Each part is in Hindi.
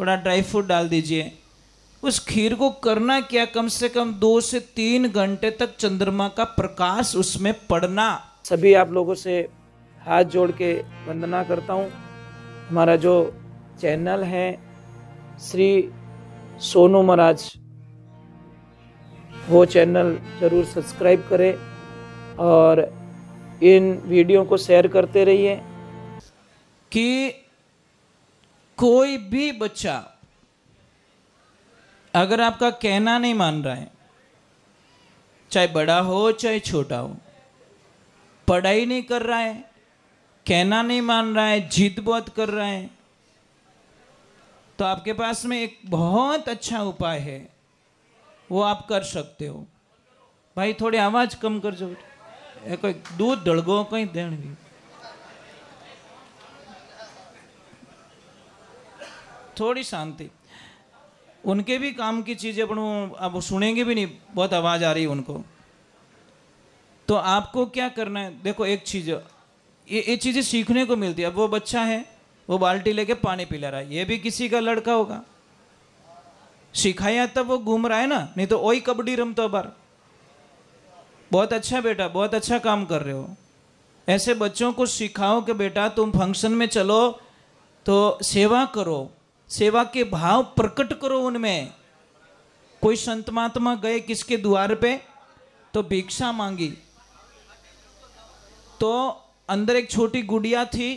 थोड़ा ड्राई फ्रूट डाल दीजिए। उस खीर को करना क्या, कम से कम 2 से 3 घंटे तक चंद्रमा का प्रकाश उसमें पड़ना। सभी आप लोगों से हाथ जोड़ के वंदना करता हूँ। हमारा जो चैनल है श्री सोनू महाराज, वो चैनल जरूर सब्सक्राइब करें और इन वीडियो को शेयर करते रहिए कि कोई भी बच्चा अगर आपका कहना नहीं मान रहा है, चाहे बड़ा हो चाहे छोटा हो, पढ़ाई नहीं कर रहा है, कहना नहीं मान रहा है, जिद बहुत कर रहा है, तो आपके पास में एक बहुत अच्छा उपाय है, वो आप कर सकते हो। भाई थोड़ी आवाज कम कर जो, कोई दूध दड़गो कहीं देण भी, थोड़ी शांति। उनके भी काम की चीजें पर अब सुनेंगे भी नहीं, बहुत आवाज आ रही है उनको। तो आपको क्या करना है, देखो एक चीज ये चीजें सीखने को मिलती है। अब वो बच्चा है, वो बाल्टी लेके पानी पिला रहा है, ये भी किसी का लड़का होगा, सिखाया तब वो घूम रहा है ना, नहीं तो वही कबड्डी रमता बार। बहुत अच्छा बेटा, बहुत अच्छा काम कर रहे हो। ऐसे बच्चों को सिखाओ कि बेटा तुम फंक्शन में चलो तो सेवा करो, सेवा के भाव प्रकट करो उनमें। कोई संत महात्मा गए किसके द्वार पे तो भिक्षा मांगी, तो अंदर एक छोटी गुड़िया थी।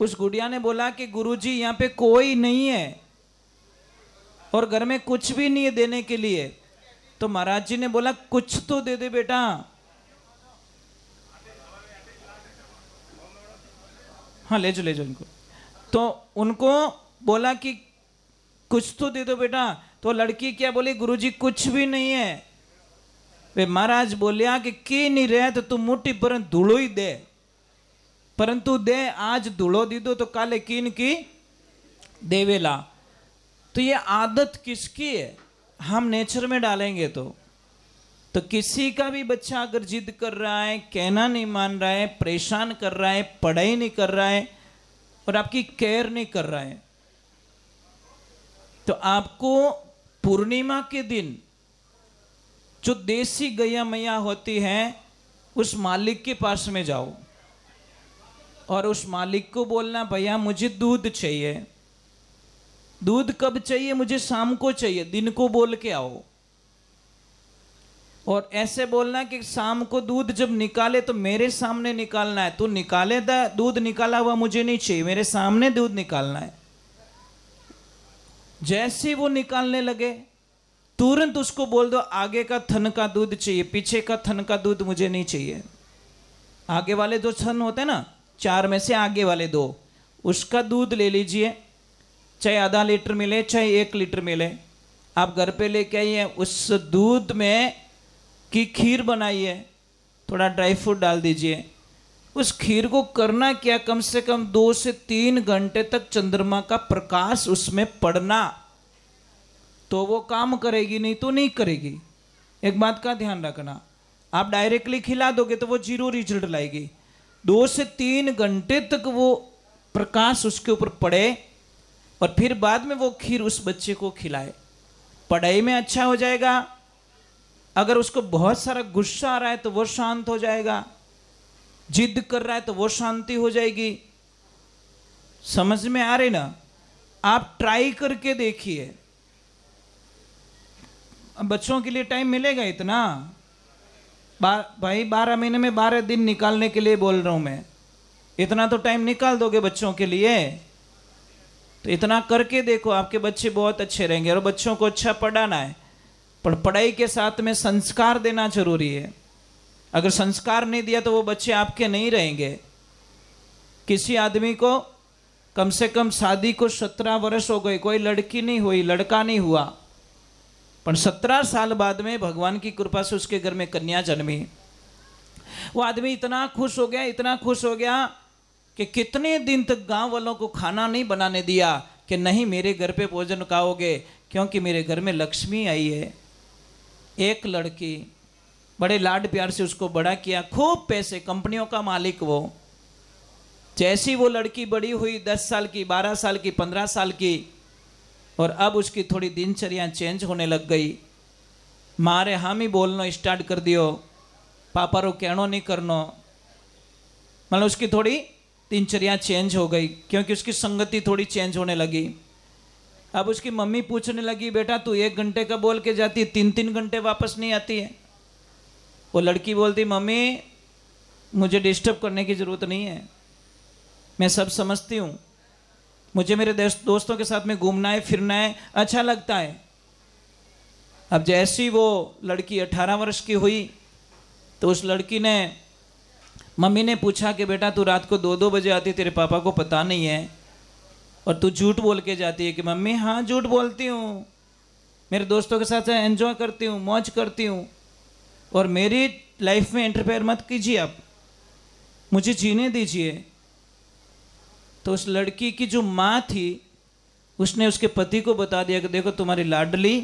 उस गुड़िया ने बोला कि गुरुजी यहाँ पे कोई नहीं है और घर में कुछ भी नहीं है देने के लिए। तो महाराज जी ने बोला कुछ तो दे दे बेटा। हाँ ले जाओ इनको। तो उनको बोला कि कुछ तो दे दो बेटा। तो लड़की क्या बोली, गुरुजी कुछ भी नहीं है। वे महाराज बोलिया कि नहीं रहे तो तू मोटी पर धूलो ही दे, परंतु दे आज धूलो दी दो तो काले कीन की देवेला। तो ये आदत किसकी है, हम नेचर में डालेंगे तो किसी का भी बच्चा अगर जिद कर रहा है, कहना नहीं मान रहा है, परेशान कर रहा है, पढ़ाई नहीं कर रहा है और आपकी केयर नहीं कर रहा है, तो आपको पूर्णिमा के दिन जो देसी गैया मैया होती हैं उस मालिक के पास में जाओ और उस मालिक को बोलना भैया मुझे दूध चाहिए। दूध कब चाहिए, मुझे शाम को चाहिए, दिन को बोल के आओ। और ऐसे बोलना कि शाम को दूध जब निकाले तो मेरे सामने निकालना है, तू निकाले दूध निकाला हुआ मुझे नहीं चाहिए, मेरे सामने दूध निकालना है। जैसे वो निकालने लगे तुरंत उसको बोल दो आगे का थन का दूध चाहिए, पीछे का थन का दूध मुझे नहीं चाहिए। आगे वाले दो थन होते हैं ना, 4 में से आगे वाले 2, उसका दूध ले लीजिए, चाहे आधा लीटर मिले चाहे 1 लीटर मिले। आप घर पे लेके आइए, उस दूध में की खीर बनाइए, थोड़ा ड्राई फ्रूट डाल दीजिए। उस खीर को करना क्या, कम से कम 2 से 3 घंटे तक चंद्रमा का प्रकाश उसमें पड़ना, तो वो काम करेगी, नहीं तो नहीं करेगी। एक बात का ध्यान रखना, आप डायरेक्टली खिला दोगे तो वो 0 रिजल्ट लाएगी। 2 से 3 घंटे तक वो प्रकाश उसके ऊपर पड़े और फिर बाद में वो खीर उस बच्चे को खिलाए। पढ़ाई में अच्छा हो जाएगा। अगर उसको बहुत सारा गुस्सा आ रहा है तो वो शांत हो जाएगा, जिद कर रहा है तो वो शांति हो जाएगी। समझ में आ रही ना? आप ट्राई करके देखिए। अब बच्चों के लिए टाइम मिलेगा इतना? भाई 12 महीने में 12 दिन निकालने के लिए बोल रहा हूं मैं। इतना तो टाइम निकाल दोगे बच्चों के लिए, तो इतना करके देखो, आपके बच्चे बहुत अच्छे रहेंगे। और बच्चों को अच्छा पढ़ाना है, पर पढ़ाई के साथ में संस्कार देना जरूरी है। अगर संस्कार नहीं दिया तो वो बच्चे आपके नहीं रहेंगे। किसी आदमी को कम से कम शादी को 17 वर्ष हो गए, कोई लड़की नहीं हुई, लड़का नहीं हुआ, पर 17 साल बाद में भगवान की कृपा से उसके घर में कन्या जन्मी। वो आदमी इतना खुश हो गया, इतना खुश हो गया कि कितने दिन तक गांव वालों को खाना नहीं बनाने दिया कि नहीं मेरे घर पे भोजन खाओगे, क्योंकि मेरे घर में लक्ष्मी आई है। एक लड़की, बड़े लाड प्यार से उसको बड़ा किया, खूब पैसे, कंपनियों का मालिक वो। जैसी वो लड़की बड़ी हुई, 10 साल की, 12 साल की, 15 साल की, और अब उसकी थोड़ी दिनचर्या चेंज होने लग गई। मारे हम ही बोलना स्टार्ट कर दियो, पापा रो कहनो नहीं करनो। मतलब उसकी थोड़ी दिनचर्या चेंज हो गई क्योंकि उसकी संगति थोड़ी चेंज होने लगी। अब उसकी मम्मी पूछने लगी, बेटा तू 1 घंटे का बोल के जाती है, 3-3 घंटे वापस नहीं आती है। वो लड़की बोलती, मम्मी मुझे डिस्टर्ब करने की ज़रूरत नहीं है, मैं सब समझती हूँ, मुझे मेरे दोस्तों के साथ में घूमना है फिरना है, अच्छा लगता है। अब जैसी वो लड़की 18 वर्ष की हुई तो उस लड़की ने, मम्मी ने पूछा कि बेटा तू रात को 2-2 बजे आती, तेरे पापा को पता नहीं है और तू झूठ बोल के जाती है। कि मम्मी हाँ झूठ बोलती हूँ, मेरे दोस्तों के साथ एंजॉय करती हूँ, मौज करती हूँ, और मेरी लाइफ में इंटरफेयर मत कीजिए, आप मुझे जीने दीजिए। तो उस लड़की की जो माँ थी उसने उसके पति को बता दिया कि देखो तुम्हारी लाडली,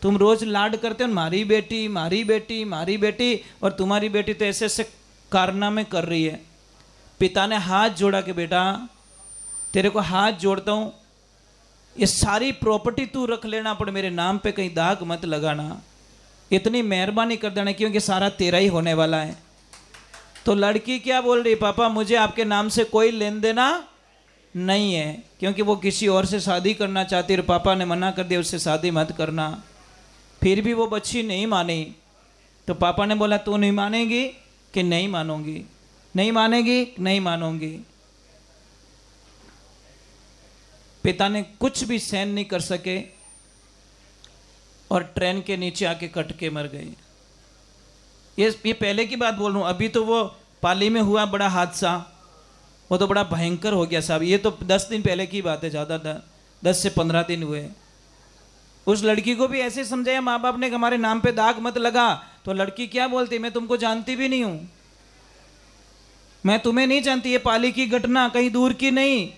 तुम रोज लाड करते हो, मारी बेटी मारी बेटी मारी बेटी, और तुम्हारी बेटी तो ऐसे ऐसे कारनामे कर रही है। पिता ने हाथ जोड़ा कि बेटा तेरे को हाथ जोड़ता हूँ, ये सारी प्रॉपर्टी तू रख लेना, पर मेरे नाम पे कहीं दाग मत लगाना, इतनी मेहरबानी कर देना क्योंकि सारा तेरा ही होने वाला है। तो लड़की क्या बोल रही, पापा मुझे आपके नाम से कोई लेन देना नहीं है, क्योंकि वो किसी और से शादी करना चाहती है, पापा ने मना कर दिया उससे शादी मत करना। फिर भी वो बच्ची नहीं मानी। तो पापा ने बोला तू नहीं मानेगी कि नहीं मानूंगी, नहीं मानेगी नहीं मानूंगी। पिता ने कुछ भी सहन नहीं कर सके और ट्रेन के नीचे आके कट के मर गए। ये पहले की बात बोल रहा हूँ, अभी तो वो पाली में हुआ बड़ा हादसा, वो तो बड़ा भयंकर हो गया साहब। ये तो 10 दिन पहले की बात है, ज़्यादा 10 से 15 दिन हुए। उस लड़की को भी ऐसे समझाया माँ बाप ने कि हमारे नाम पे दाग मत लगा। तो लड़की क्या बोलती, मैं तुमको जानती भी नहीं हूँ, मैं तुम्हें नहीं जानती, ये पाली की घटना कहीं दूर की नहीं।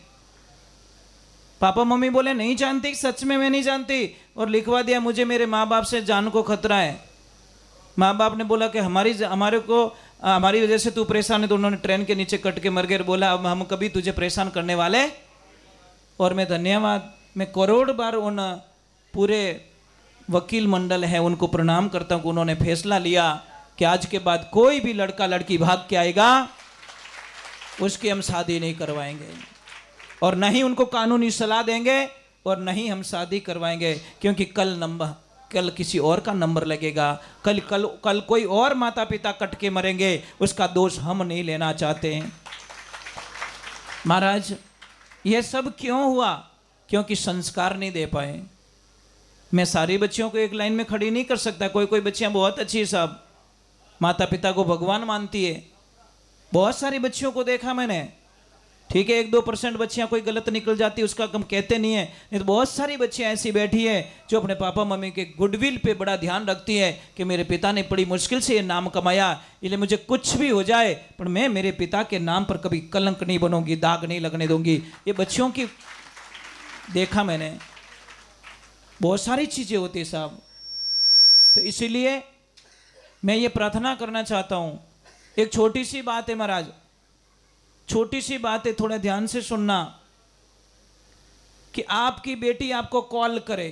पापा मम्मी बोले नहीं जानती, सच में मैं नहीं जानती, और लिखवा दिया मुझे मेरे माँ बाप से जान को खतरा है। माँ बाप ने बोला कि हमारी वजह से तू परेशान है, तो उन्होंने ट्रेन के नीचे कट के मर गए। बोला अब हम कभी तुझे परेशान करने वाले, और मैं धन्यवाद, मैं करोड़ बार उन पूरे वकील मंडल है उनको प्रणाम करता हूँ कि उन्होंने फैसला लिया कि आज के बाद कोई भी लड़का लड़की भाग के आएगा उसकी हम शादी नहीं करवाएंगे, और न ही उनको कानूनी सलाह देंगे, और न ही हम शादी करवाएंगे, क्योंकि कल किसी और का नंबर लगेगा, कल कोई और माता पिता कट के मरेंगे, उसका दोष हम नहीं लेना चाहते हैं। महाराज ये सब क्यों हुआ? क्योंकि संस्कार नहीं दे पाए। मैं सारी बच्चियों को एक लाइन में खड़ी नहीं कर सकता, कोई बच्चियां बहुत अच्छी है साहब, माता पिता को भगवान मानती है, बहुत सारी बच्चियों को देखा मैंने, ठीक है 1-2% बच्चियां कोई गलत निकल जाती है उसका हम कहते नहीं है, नहीं तो बहुत सारी बच्चियां ऐसी बैठी है जो अपने पापा मम्मी के गुडविल पे बड़ा ध्यान रखती है कि मेरे पिता ने बड़ी मुश्किल से ये नाम कमाया, इसलिए मुझे कुछ भी हो जाए पर मैं मेरे पिता के नाम पर कभी कलंक नहीं बनूंगी, दाग नहीं लगने दूंगी। ये बच्चियों की देखा मैंने, बहुत सारी चीजें होती है साहब। तो इसीलिए मैं ये प्रार्थना करना चाहता हूं, एक छोटी सी बात है महाराज, छोटी सी बात है, थोड़ा ध्यान से सुनना, कि आपकी बेटी आपको कॉल करे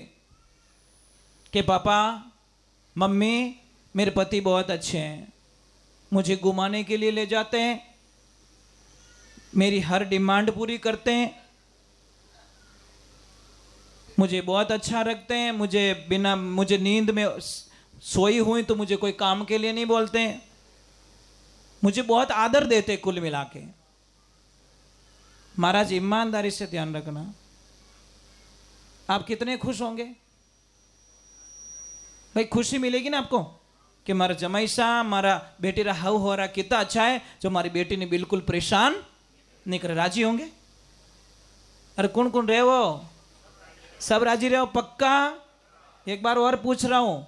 कि पापा मम्मी मेरे पति बहुत अच्छे हैं, मुझे घुमाने के लिए ले जाते हैं, मेरी हर डिमांड पूरी करते हैं, मुझे बहुत अच्छा रखते हैं, मुझे नींद में सोई हुई तो मुझे कोई काम के लिए नहीं बोलते हैं, मुझे बहुत आदर देते कुल मिला के। महाराज ईमानदारी से ध्यान रखना, आप कितने खुश होंगे भाई, खुशी मिलेगी ना आपको कि हमारा जमाई सा हमारा बेटी रहा हो रहा कितना अच्छा है, जो हमारी बेटी ने बिल्कुल परेशान नहीं करे, राजी होंगे? अरे कौन कौन रहे वो, सब राजी रहे हो पक्का? एक बार और पूछ रहा हूं,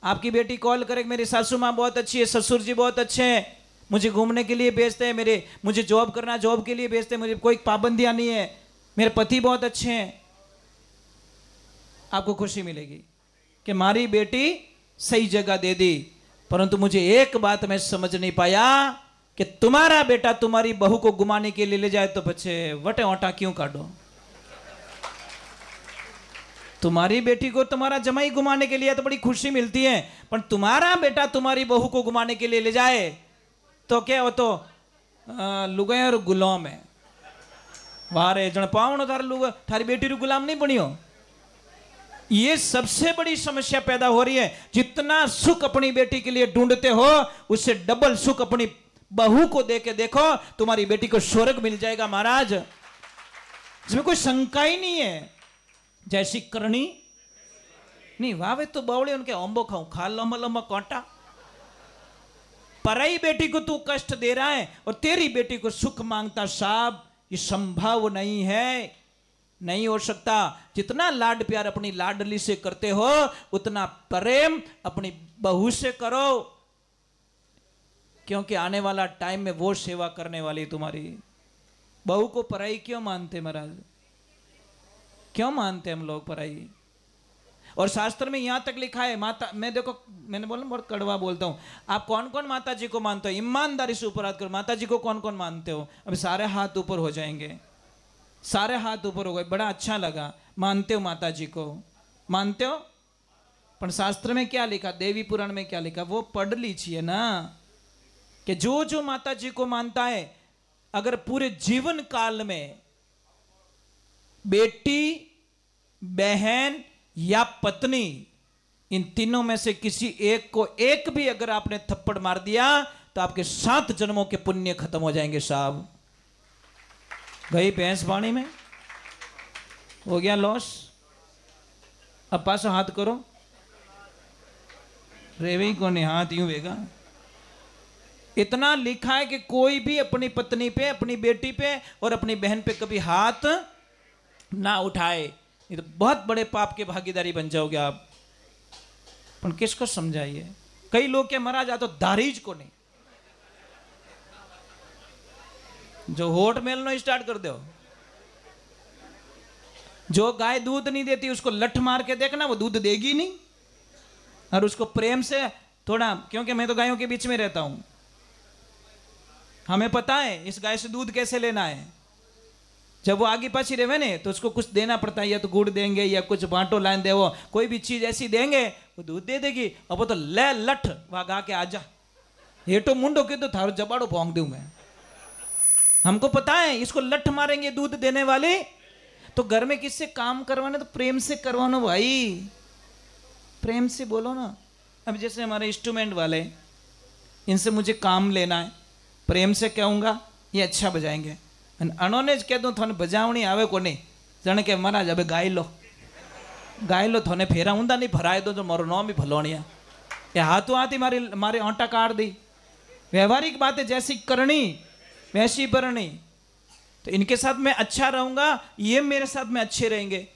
आपकी बेटी कॉल करे मेरी सासू माँ बहुत अच्छी है, ससुर जी बहुत अच्छे हैं, मुझे घूमने के लिए भेजते हैं, मुझे जॉब करना जॉब के लिए भेजते हैं, मुझे कोई पाबंदियां नहीं है, मेरे पति बहुत अच्छे हैं, आपको खुशी मिलेगी कि हमारी बेटी सही जगह दे दी। परंतु मुझे एक बात मैं समझ नहीं पाया कि तुम्हारा बेटा तुम्हारी बहू को घुमाने के लिए ले जाए तो बच्चे वटे वटा क्यों काटो? तुम्हारी बेटी को तुम्हारा जमाई घुमाने के लिए तो बड़ी खुशी मिलती है, पर तुम्हारा बेटा तुम्हारी बहू को घुमाने के लिए ले जाए तो क्या हो, तो लुगाई और गुलाम है। वारे जन पावण थार लुगा थारी बेटी रू गुलाम नहीं बनियो। ये सबसे बड़ी समस्या पैदा हो रही है। जितना सुख अपनी बेटी के लिए ढूंढते हो, उससे डबल सुख अपनी बहू को दे के देखो, तुम्हारी बेटी को स्वर्ग मिल जाएगा महाराज। इसमें कोई शंका ही नहीं है। जैसी करनी नहीं वावे तो बावड़े उनके अम्बो खाऊं, खा लंबा लंबा कांटा। पराई बेटी को तू कष्ट दे रहा है और तेरी बेटी को सुख मांगता, साहब ये संभव नहीं है, नहीं हो सकता। जितना लाड प्यार अपनी लाडली से करते हो, उतना प्रेम अपनी बहू से करो, क्योंकि आने वाला टाइम में वो सेवा करने वाली तुम्हारी बहू को। पराई क्यों मानते महाराज, क्यों मानते हम लोग पराई? और शास्त्र में यहां तक लिखा है, माता, मैं देखो मैंने बोला बहुत कड़वा बोलता हूं, आप कौन कौन माता जी को मानते हो? ईमानदारी से ऊपर हाथ करो, माता जी को कौन कौन मानते हो? अभी सारे हाथ ऊपर हो जाएंगे, सारे हाथ ऊपर हो गए। बड़ा अच्छा लगा, मानते हो माता जी को, मानते हो। पर शास्त्र में क्या लिखा, देवी पुराण में क्या लिखा, वो पढ़ लीजिए ना, कि जो जो माता जी को मानता है, अगर पूरे जीवन काल में बेटी, बहन या पत्नी, इन तीनों में से किसी एक को एक भी अगर आपने थप्पड़ मार दिया तो आपके 7 जन्मों के पुण्य खत्म हो जाएंगे साहब। गई भैंस पानी में, हो गया लॉस। अब पास हाथ करो, रेवी को नहीं हाथ यूं वेगा। इतना लिखा है कि कोई भी अपनी पत्नी पे, अपनी बेटी पे और अपनी बहन पे कभी हाथ ना उठाए, ये तो बहुत बड़े पाप के भागीदारी बन जाओगे आप। पर किसको समझाइए? कई लोग क्या महाराज आ तो दारीज को नहीं, जो होठ मेलना स्टार्ट कर दो। जो गाय दूध नहीं देती उसको लठ मार के देखना, वो दूध देगी नहीं। और उसको प्रेम से थोड़ा, क्योंकि मैं तो गायों के बीच में रहता हूं, हमें पता है इस गाय से दूध कैसे लेना है। जब वो आगे पाछी रहे ने तो उसको कुछ देना पड़ता है, या तो गुड़ देंगे या कुछ बांटो लाइन दे, वो कोई भी चीज ऐसी देंगे वो दूध दे देगी। अब वो तो ले लठ वहां गा के आजा, हेटो मुंडो के तो थारो जबाड़ो भोंग दूं मैं। हमको पता है इसको लठ मारेंगे दूध देने वाले। तो घर में किससे काम करवाने, तो प्रेम से करवानो भाई, प्रेम से बोलो ना। अब जैसे हमारे इंस्ट्रूमेंट वाले, इनसे मुझे काम लेना है, प्रेम से कहूँगा ये अच्छा बजाएंगे। अनोने कह दूँ थोने बजावनी आवे को नहीं, जाने के महाराज अब गाय लो थोने फेरा ऊंधा नहीं भराए दो, जो मारो नाम भी भलोनिया, ये हाथों हाथ ही मारे आटा काट दी। व्यवहारिक बातें जैसी करनी वैसी बरनी। तो इनके साथ मैं अच्छा रहूंगा, ये मेरे साथ में अच्छे रहेंगे।